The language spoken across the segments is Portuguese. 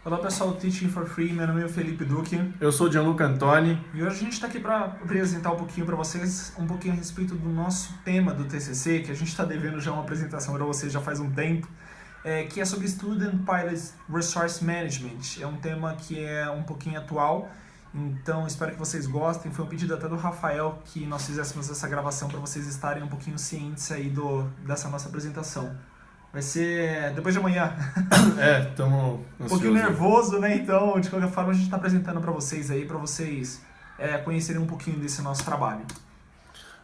Olá pessoal do Teaching for Free, meu nome é Felipe Duque. Eu sou o Gianluca Antoni. E hoje a gente está aqui para apresentar um pouquinho para vocês, um pouquinho a respeito do nosso tema do TCC, que a gente está devendo já uma apresentação para vocês já faz um tempo, que é sobre Student Pilot Resource Management. É um tema que é um pouquinho atual, então espero que vocês gostem. Foi um pedido até do Rafael que nós fizéssemos essa gravação para vocês estarem um pouquinho cientes aí dessa nossa apresentação. Vai ser depois de amanhã. Estamos um pouquinho nervoso, né? Então, de qualquer forma, a gente está apresentando para vocês aí, para vocês conhecerem um pouquinho desse nosso trabalho.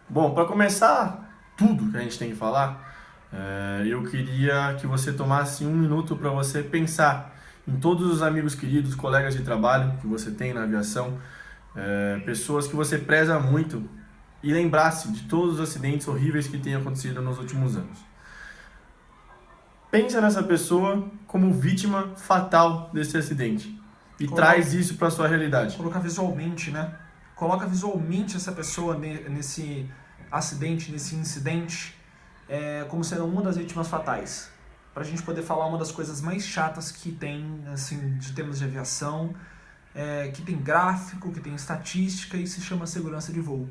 Bom, para começar tudo que a gente tem que falar, eu queria que você tomasse um minuto para você pensar em todos os amigos queridos, colegas de trabalho que você tem na aviação, pessoas que você preza muito e lembrasse de todos os acidentes horríveis que têm acontecido nos últimos anos. Pensa nessa pessoa como vítima fatal desse acidente e traz isso para a sua realidade. Colocar visualmente, né? Coloca visualmente essa pessoa nesse acidente, nesse incidente, como sendo uma das vítimas fatais. Para a gente poder falar uma das coisas mais chatas que tem, assim, de termos de aviação, que tem gráfico, que tem estatística e se chama segurança de voo.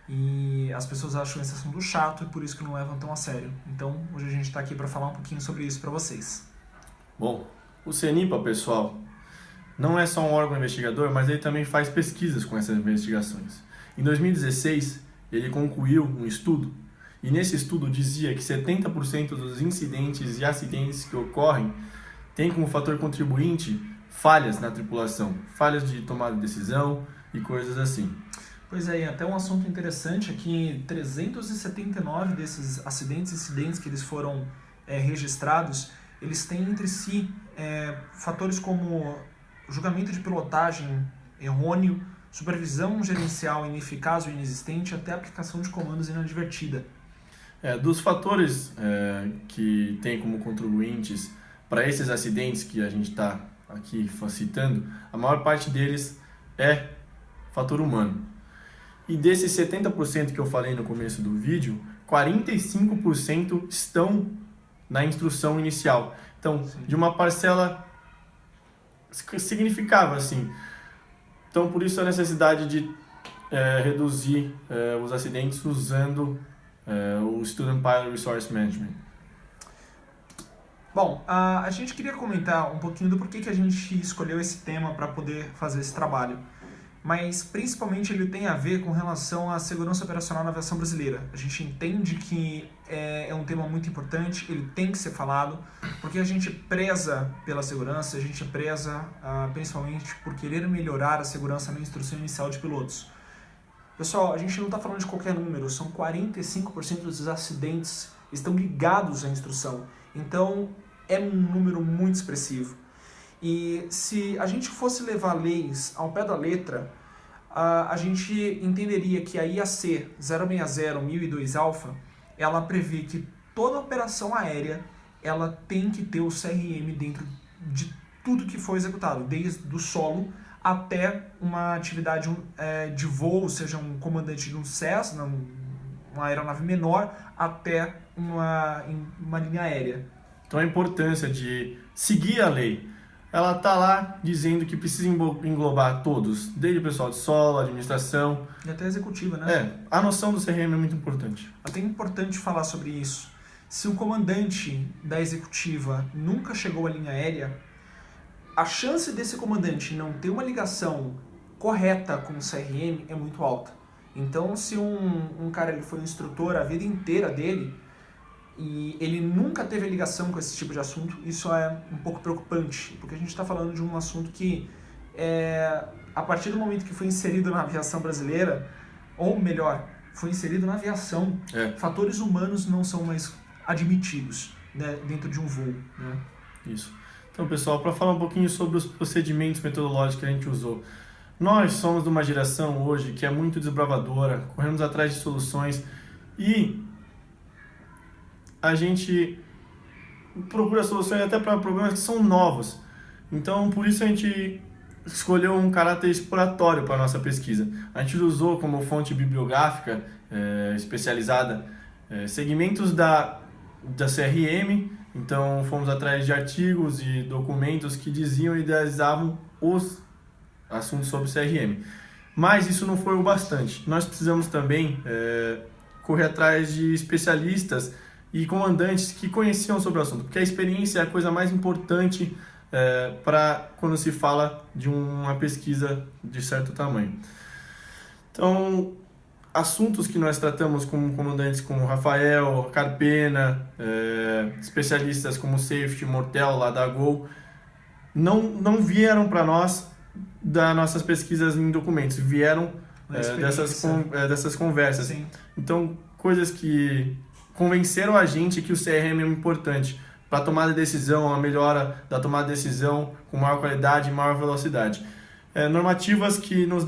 E as pessoas acham esse assunto chato e por isso que não levam tão a sério. Então, hoje a gente está aqui para falar um pouquinho sobre isso para vocês. Bom, o CENIPA, pessoal, não é só um órgão investigador, mas ele também faz pesquisas com essas investigações. Em 2016, ele concluiu um estudo, e nesse estudo dizia que 70% dos incidentes e acidentes que ocorrem têm como fator contribuinte falhas na tripulação, falhas de tomada de decisão e coisas assim. Pois é, até um assunto interessante é que 379 desses acidentes e incidentes que eles foram registrados, eles têm entre si fatores como julgamento de pilotagem errôneo, supervisão gerencial ineficaz ou inexistente, até aplicação de comandos inadvertida. Dos fatores que tem como contribuintes para esses acidentes que a gente está aqui citando, a maior parte deles é fator humano. E desses 70% que eu falei no começo do vídeo, 45% estão na instrução inicial. Então, de uma parcela significável, assim. Então, por isso a necessidade de reduzir os acidentes usando o Student Pilot Resource Management. Bom, a gente queria comentar um pouquinho do porquê que a gente escolheu esse tema para poder fazer esse trabalho. Mas principalmente ele tem a ver com relação à segurança operacional na aviação brasileira. A gente entende que é um tema muito importante, ele tem que ser falado, porque a gente preza pela segurança, a gente preza principalmente por querer melhorar a segurança na instrução inicial de pilotos. Pessoal, a gente não está falando de qualquer número, são 45% dos acidentes estão ligados à instrução. Então é um número muito expressivo. E se a gente fosse levar leis ao pé da letra, a gente entenderia que a IAC 060 1002 Alpha, ela prevê que toda operação aérea ela tem que ter o CRM dentro de tudo que foi executado, desde o solo até uma atividade de voo, seja um comandante de um Cessna, uma aeronave menor, até uma linha aérea. Então a importância de seguir a lei. Ela está lá dizendo que precisa englobar todos, desde o pessoal de solo, administração. E até a executiva, né? A noção do CRM é muito importante. Até é importante falar sobre isso. Se um comandante da executiva nunca chegou à linha aérea, a chance desse comandante não ter uma ligação correta com o CRM é muito alta. Então, se um cara ele foi um instrutor a vida inteira dele, e ele nunca teve a ligação com esse tipo de assunto, isso é um pouco preocupante, porque a gente está falando de um assunto que, a partir do momento que foi inserido na aviação brasileira, ou melhor, foi inserido na aviação, fatores humanos não são mais admitidos, né, dentro de um voo. Né? Isso. Então, pessoal, para falar um pouquinho sobre os procedimentos metodológicos que a gente usou, nós somos de uma geração hoje que é muito desbravadora, corremos atrás de soluções e a gente procura soluções até para problemas que são novos. Então, por isso a gente escolheu um caráter exploratório para a nossa pesquisa. A gente usou como fonte bibliográfica especializada segmentos da CRM Então, fomos atrás de artigos e documentos que diziam e idealizavam os assuntos sobre CRM. Mas isso não foi o bastante. Nós precisamos também correr atrás de especialistas e comandantes que conheciam sobre o assunto, porque a experiência é a coisa mais importante para quando se fala de uma pesquisa de certo tamanho. Então, assuntos que nós tratamos com comandantes como Rafael, Carpena, especialistas como Safety, Mortel, lá da Gol, não vieram para nós das nossas pesquisas em documentos, vieram dessas conversas. Sim. Então, coisas que convenceram a gente que o CRM é importante para a tomada de decisão, a melhora da tomada de decisão com maior qualidade e maior velocidade. Normativas que nos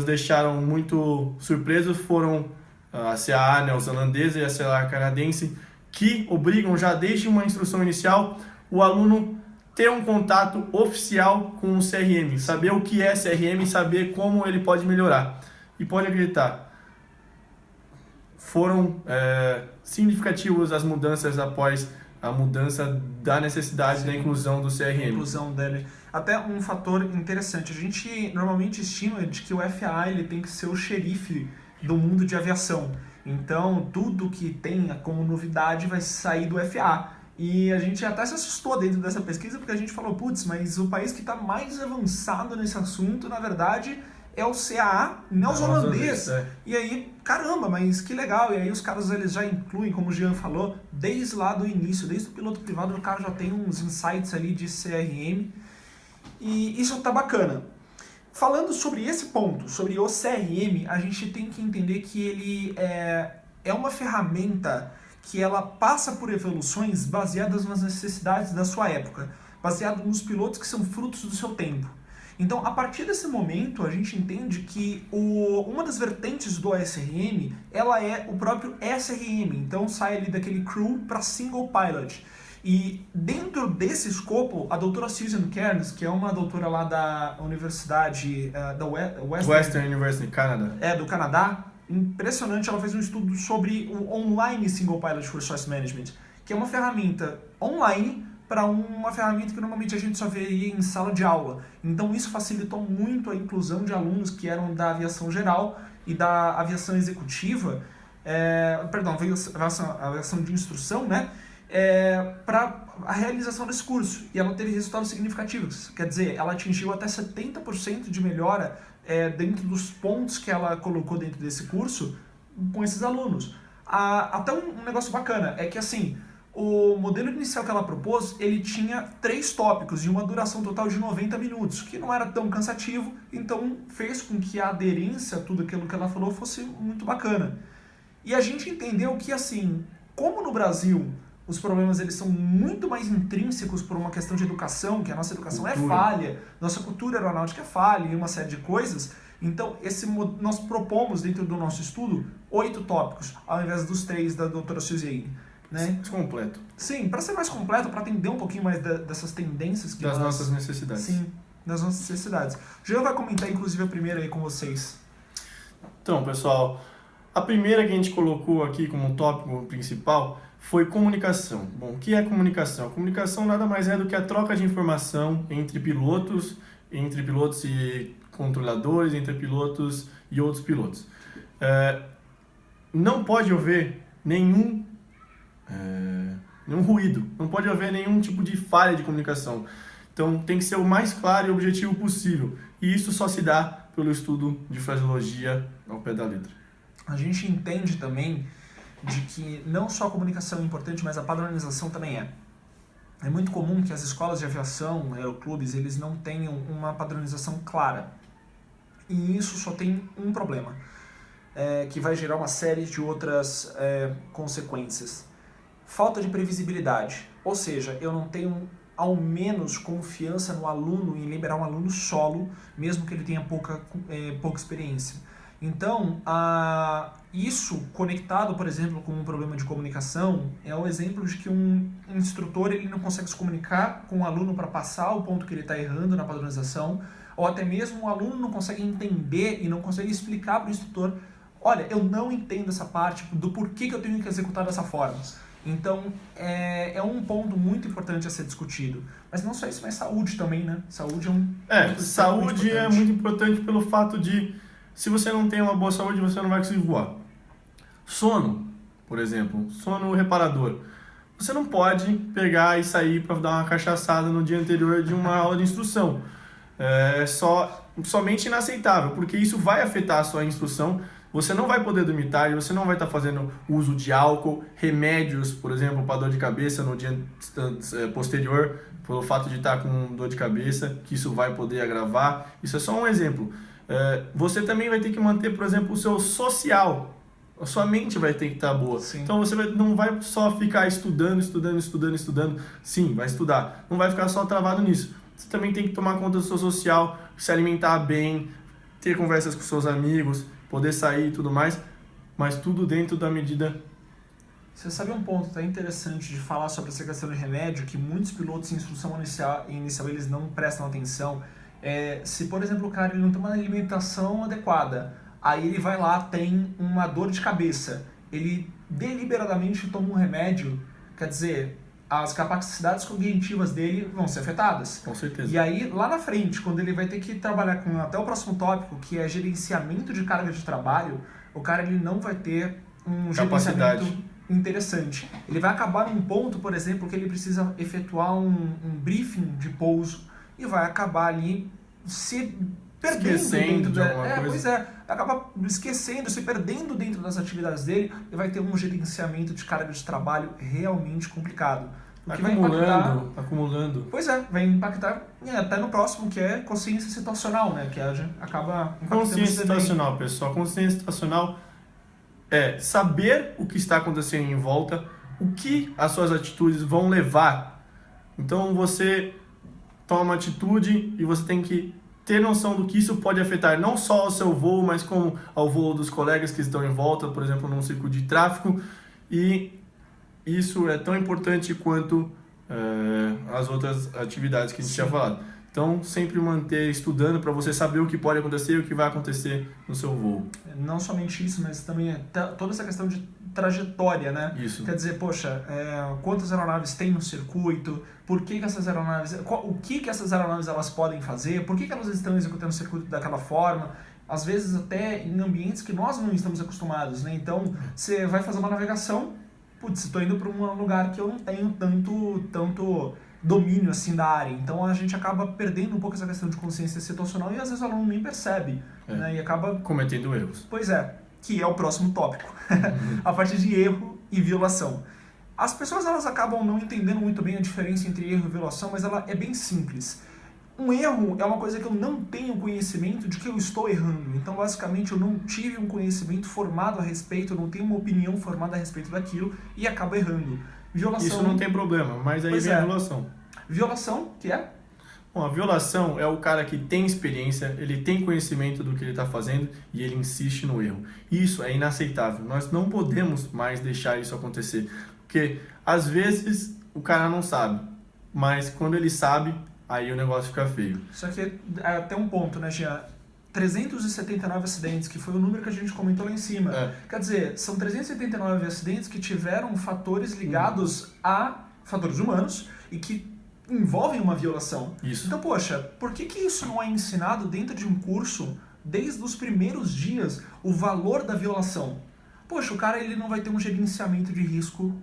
deixaram muito surpresos foram a CAA neozelandesa e a CAA canadense, que obrigam já desde uma instrução inicial o aluno ter um contato oficial com o CRM, saber o que é CRM e saber como ele pode melhorar. E pode acreditar, foram significativas as mudanças após a mudança da necessidade da inclusão do CRM. Inclusão dele. Até um fator interessante, a gente normalmente estima de que o FAA ele tem que ser o xerife do mundo de aviação. Então, tudo que tem como novidade vai sair do FAA. E a gente até se assustou dentro dessa pesquisa, porque a gente falou, putz, mas o país que está mais avançado nesse assunto, na verdade, é o CAA neozelandês. E aí, caramba, mas que legal. E aí os caras eles já incluem, como o Jean falou, desde lá do início, desde o piloto privado, o cara já tem uns insights ali de CRM. E isso tá bacana. Falando sobre esse ponto, sobre o CRM, a gente tem que entender que ele é uma ferramenta que ela passa por evoluções baseadas nas necessidades da sua época, baseado nos pilotos que são frutos do seu tempo. Então, a partir desse momento, a gente entende que uma das vertentes do SRM, ela é o próprio SRM, então sai ali daquele crew para single pilot. E dentro desse escopo, a doutora Susan Cairns, que é uma doutora lá da Universidade da Western University, Canadá. Do Canadá, impressionante, ela fez um estudo sobre o Online Single Pilot for Resource Management, que é uma ferramenta online para uma ferramenta que normalmente a gente só veria em sala de aula. Então isso facilitou muito a inclusão de alunos que eram da aviação geral e da aviação executiva, aviação de instrução, né? Para a realização desse curso. E ela teve resultados significativos. Quer dizer, ela atingiu até 70% de melhora dentro dos pontos que ela colocou dentro desse curso com esses alunos. Até um negócio bacana é que assim, o modelo inicial que ela propôs, ele tinha 3 tópicos e uma duração total de 90 minutos, que não era tão cansativo, então fez com que a aderência a tudo aquilo que ela falou fosse muito bacana. E a gente entendeu que assim, como no Brasil os problemas eles são muito mais intrínsecos por uma questão de educação, que a nossa educação é falha, nossa cultura aeronáutica é falha e uma série de coisas. Então, nós propomos dentro do nosso estudo 8 tópicos, ao invés dos 3 da doutora Suzy. Né? Mais completo. Sim, para ser mais completo, para atender um pouquinho mais dessas tendências. Das nossas necessidades. Sim, das nossas necessidades. O Jean vai comentar, inclusive, a primeira aí com vocês. Então, pessoal, a primeira que a gente colocou aqui como tópico principal foi comunicação. Bom, o que é comunicação? Comunicação nada mais é do que a troca de informação entre pilotos e controladores, entre pilotos e outros pilotos. Não pode haver nenhum ruído, não pode haver nenhum tipo de falha de comunicação. Então tem que ser o mais claro e objetivo possível. E isso só se dá pelo estudo de fraseologia ao pé da letra. A gente entende também de que não só a comunicação é importante, mas a padronização também é. É muito comum que as escolas de aviação, aeroclubes, eles não tenham uma padronização clara. E isso só tem um problema, que vai gerar uma série de outras consequências. Falta de previsibilidade, ou seja, eu não tenho ao menos confiança no aluno em liberar um aluno solo, mesmo que ele tenha pouca experiência. Então, isso conectado, por exemplo, com um problema de comunicação, é o exemplo de que um instrutor ele não consegue se comunicar com o aluno para passar o ponto que ele está errando na padronização, ou até mesmo o aluno não consegue entender e não consegue explicar para o instrutor, olha, eu não entendo essa parte do porquê que eu tenho que executar dessa forma. Então, é um ponto muito importante a ser discutido. Mas não só isso, mas saúde também, né? Saúde é um ponto saúde é muito importante pelo fato de, se você não tem uma boa saúde, você não vai conseguir voar. Sono, por exemplo, sono reparador. Você não pode pegar e sair para dar uma cachaçada no dia anterior de uma aula de instrução. Somente inaceitável, porque isso vai afetar a sua instrução. Você não vai poder dormir tarde, você não vai estar fazendo uso de álcool, remédios, por exemplo, para dor de cabeça no dia posterior, pelo fato de estar com dor de cabeça, que isso vai poder agravar. Isso é só um exemplo. Você também vai ter que manter, por exemplo, o seu social. A sua mente vai ter que estar boa. Sim. Então você não vai só ficar estudando. Sim, vai estudar. Não vai ficar só travado nisso. Você também tem que tomar conta do seu social, se alimentar bem, ter conversas com seus amigos, poder sair e tudo mais, mas tudo dentro da medida. Você sabe um ponto até interessante de falar sobre essa questão de remédio, que muitos pilotos em instrução inicial eles não prestam atenção. Se, por exemplo, o cara ele não tem uma alimentação adequada, aí ele vai lá, tem uma dor de cabeça, ele deliberadamente toma um remédio, quer dizer, as capacidades cognitivas dele vão ser afetadas. Com certeza. E aí, lá na frente, quando ele vai ter que trabalhar com até o próximo tópico, que é gerenciamento de carga de trabalho, o cara ele não vai ter um gerenciamento interessante. Ele vai acabar num ponto, por exemplo, que ele precisa efetuar um briefing de pouso e vai acabar ali se perdendo acaba esquecendo, se perdendo dentro das atividades dele e vai ter um gerenciamento de carga de trabalho realmente complicado. Acumulando. Pois é, vai impactar até no próximo, que é consciência situacional, né? Que acaba impactando. Consciência situacional, pessoal. Consciência situacional é saber o que está acontecendo em volta, o que as suas atitudes vão levar. Então você toma uma atitude e você tem que ter noção do que isso pode afetar não só ao seu voo, mas como ao voo dos colegas que estão em volta, por exemplo, num circuito de tráfego. E isso é tão importante quanto as outras atividades que a gente tinha falado. Então, sempre manter estudando para você saber o que pode acontecer e o que vai acontecer no seu voo. Não somente isso, mas também toda essa questão de trajetória, né? Isso. Quer dizer, poxa, quantas aeronaves tem no circuito? Por que essas aeronaves... O que essas aeronaves elas podem fazer? Por que elas estão executando o circuito daquela forma? Às vezes até em ambientes que nós não estamos acostumados, né? Então, você vai fazer uma navegação, estou indo para um lugar que eu não tenho tanto domínio assim da área, então a gente acaba perdendo um pouco essa questão de consciência situacional e às vezes o aluno nem percebe, né? E acaba cometendo erros. Pois é, que é o próximo tópico, a parte de erro e violação. As pessoas elas acabam não entendendo muito bem a diferença entre erro e violação, mas ela é bem simples. Um erro é uma coisa que eu não tenho conhecimento de que eu estou errando. Então, basicamente, eu não tive um conhecimento formado a respeito, eu não tenho uma opinião formada a respeito daquilo e acabo errando. Violação... Isso não tem problema, mas aí vem a violação. Violação, que é? Bom, a violação é o cara que tem experiência, ele tem conhecimento do que ele está fazendo e ele insiste no erro. Isso é inaceitável. Nós não podemos mais deixar isso acontecer. Porque, às vezes, o cara não sabe. Mas, quando ele sabe, aí o negócio fica feio. Isso aqui é até um ponto, né, Jean? 379 acidentes, que foi o número que a gente comentou lá em cima. Quer dizer, são 379 acidentes que tiveram fatores ligados a fatores humanos e que envolvem uma violação. Isso. Então, poxa, por que isso não é ensinado dentro de um curso, desde os primeiros dias, o valor da violação? Poxa, o cara ele não vai ter um gerenciamento de risco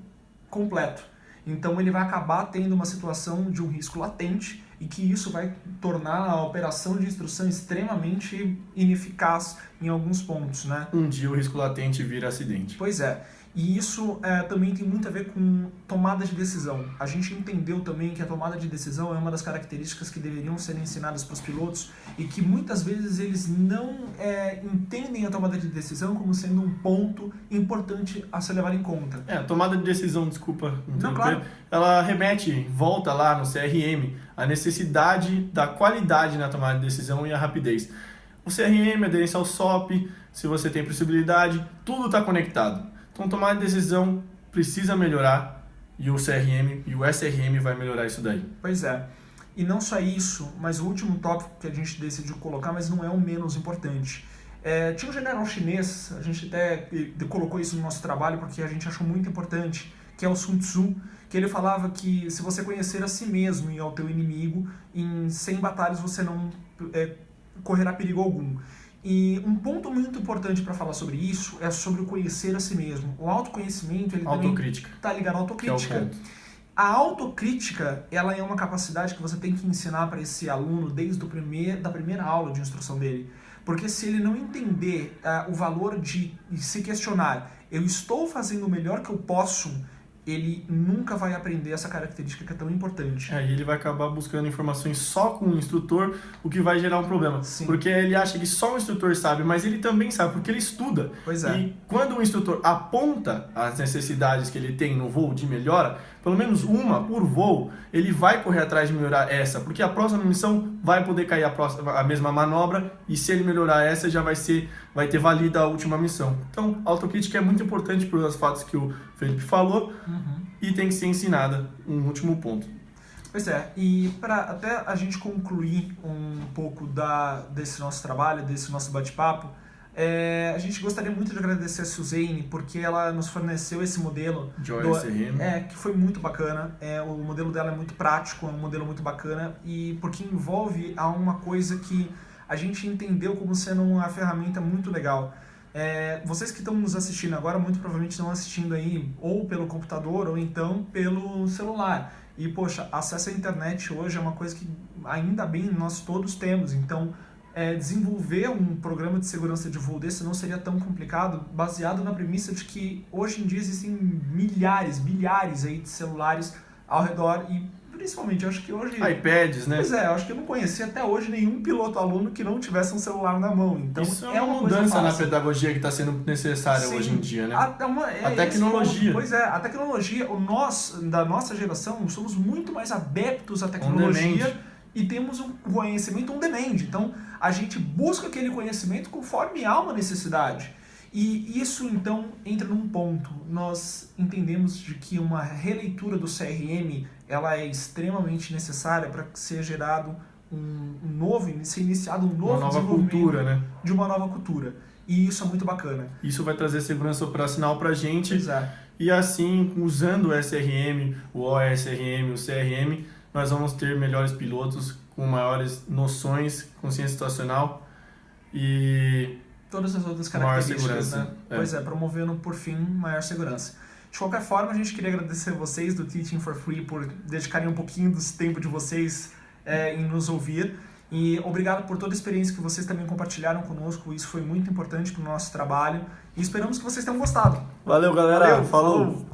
completo. Então ele vai acabar tendo uma situação de um risco latente e que isso vai tornar a operação de instrução extremamente ineficaz em alguns pontos, né? Um dia o risco latente vira acidente. Pois é. E isso também tem muito a ver com tomada de decisão. A gente entendeu também que a tomada de decisão é uma das características que deveriam ser ensinadas para os pilotos e que muitas vezes eles não entendem a tomada de decisão como sendo um ponto importante a se levar em conta. A tomada de decisão, desculpa, não, claro. Ela volta lá no CRM, a necessidade da qualidade na tomada de decisão e a rapidez. O CRM, a aderência ao SOP, se você tem possibilidade, tudo está conectado. Então, tomar decisão precisa melhorar e o CRM e o SRM vai melhorar isso daí. Pois é. E não só isso, mas o último tópico que a gente decidiu colocar, mas não é o menos importante. Tinha um general chinês, a gente até colocou isso no nosso trabalho porque a gente achou muito importante, que é o Sun Tzu, que ele falava que se você conhecer a si mesmo e ao teu inimigo, em 100 batalhas você não correrá perigo algum. E um ponto muito importante para falar sobre isso é sobre o conhecer a si mesmo. O autoconhecimento, ele também está ligado à autocrítica. Que é o ponto. A autocrítica, ela é uma capacidade que você tem que ensinar para esse aluno desde da primeira aula de instrução dele. Porque se ele não entender o valor de se questionar, eu estou fazendo o melhor que eu posso, ele nunca vai aprender essa característica que é tão importante. E ele vai acabar buscando informações só com o instrutor, o que vai gerar um problema. Sim. Porque ele acha que só o instrutor sabe, mas ele também sabe, porque ele estuda. Pois é. E quando o instrutor aponta as necessidades que ele tem no voo de melhora, pelo menos uma por voo, ele vai correr atrás de melhorar essa, porque a próxima missão vai poder cair a mesma manobra, e se ele melhorar essa, já vai ter valido a última missão. Então, a autocrítica é muito importante por os fatos que o Felipe falou, e tem que ser ensinada, um último ponto. Pois é, e para até a gente concluir um pouco desse nosso trabalho, desse nosso bate-papo, a gente gostaria muito de agradecer a Suzane, porque ela nos forneceu esse modelo de OSRM, que foi muito bacana. O modelo dela é muito prático, é um modelo muito bacana, e porque envolve uma coisa que a gente entendeu como sendo uma ferramenta muito legal. Vocês que estão nos assistindo agora, muito provavelmente estão assistindo aí ou pelo computador ou então pelo celular. E, poxa, acesso à internet hoje é uma coisa que ainda bem nós todos temos. Então, desenvolver um programa de segurança de voo desse não seria tão complicado, baseado na premissa de que hoje em dia existem milhares, bilhares aí de celulares ao redor, e principalmente, eu acho que hoje... iPads, né? Pois eu acho que eu não conheci até hoje nenhum piloto-aluno que não tivesse um celular na mão. Então, isso é uma mudança na pedagogia que está sendo necessária. Sim, hoje em dia, né? A tecnologia. Pois é, a tecnologia, da nossa geração, somos muito mais adeptos à tecnologia e temos um conhecimento on demand. Então, a gente busca aquele conhecimento conforme há uma necessidade. E isso, então, entra num ponto. Nós entendemos de que uma releitura do CRM ela é extremamente necessária para que seja gerado ser iniciado um novo desenvolvimento cultura, né? De uma nova cultura. E isso é muito bacana. Isso vai trazer segurança operacional para a gente. E assim, usando o SRM, o OSRM, o CRM, nós vamos ter melhores pilotos com maiores noções, consciência situacional e todas as outras características, né? Pois promovendo, por fim, maior segurança. De qualquer forma, a gente queria agradecer vocês do Teaching for Free por dedicarem um pouquinho do tempo de vocês em nos ouvir. E obrigado por toda a experiência que vocês também compartilharam conosco. Isso foi muito importante para o nosso trabalho. E esperamos que vocês tenham gostado. Valeu, galera. Falou.